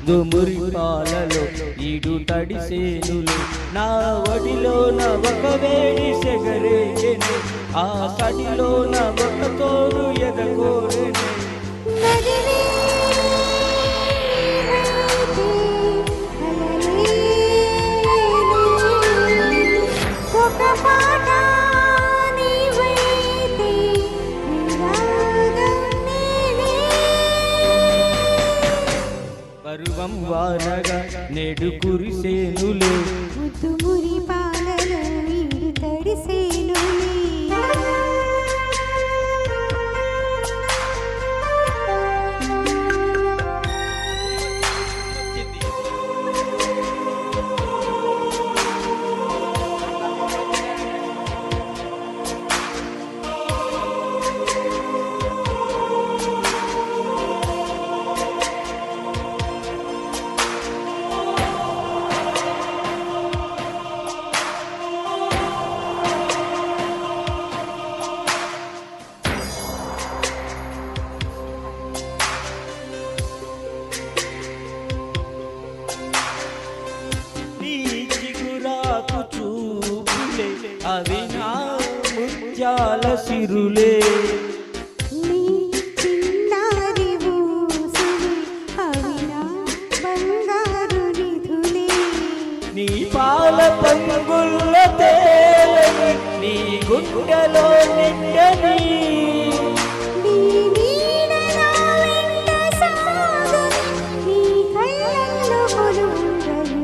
ముద్దుమురి పాలలో ఈడు తడిసేనులే నా వడిలోన ఒక వేడి సెగరేగెనే ఆ సడిలోన ఒక తోడు ఎదగోరెనే పరువం వానగా నేడు కురిసేనులే ముద్దుమురి పాలలో ఈడు తడిసేనులే అవి నా ముత్యాల సిరులే నీ చిన్నారి ఊసులే అవి నా బంగారు నిధులే నీ పాల పంగుల్ల తేలని నీ గుండెలో నిండని నీ నీడలో వెంట సాగుని నీ కళ్ళల్లో కొలువుండని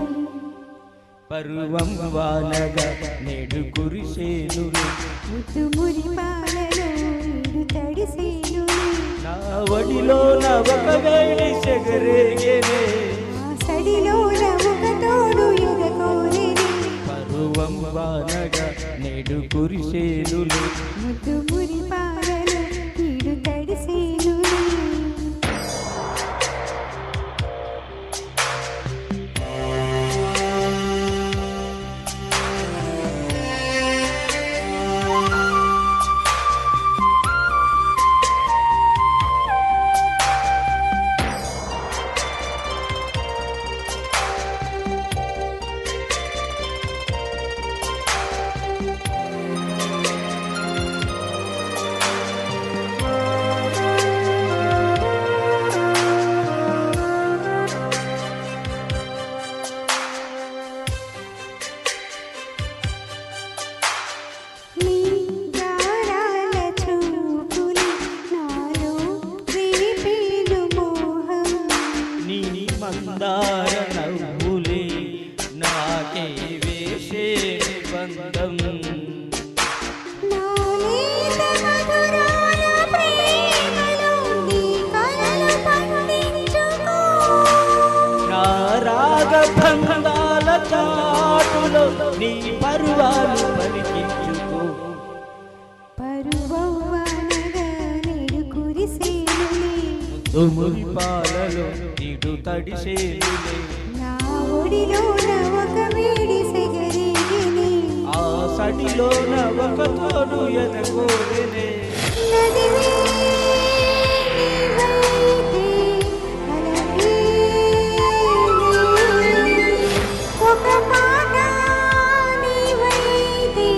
పరువం వానగా నేడు కురిసేనులే ముద్దుమురి పాలలో ఈడు తడిసేనులే నా వడిలోన ఒక వేడి సెగరేగెనే ఆ సడిలోన ఒక తోడు ఎదగోరెనే పరువం వానగా నేడు కురిసేనులే ముద్దుమురి పాలలో ఈడు తడిసేనులే మందార నవ్వులే నాకే వేసే బంధం నా రాగ బంధాల చాటులో నీ పరువాలు పలికించుకో ముద్దుమురి పాలలో ఈడు తడిసేనులే నా ఒడిలోన ఒక వేడి సెగరేగెనే ఆ సడిలోన ఒక తోడు ఎదగోరెనే నదివే నీవైతే అలవే ఒక మాట నీవైతే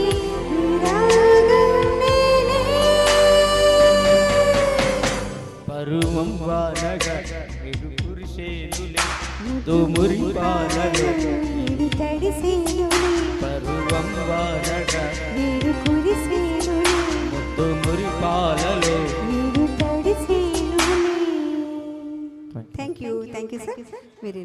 నిరాగం నేనే పరువం వానగా నేడు కురిసేనులే ముద్దుమురి పాలలో ఈడు తడిసేనులే పరువం వానగా ఈడు కురిసేనులే ముద్దుమురి పాలలో ఈడు తడిసేనులే థ్యాంక్ యూ సార్ వెరీ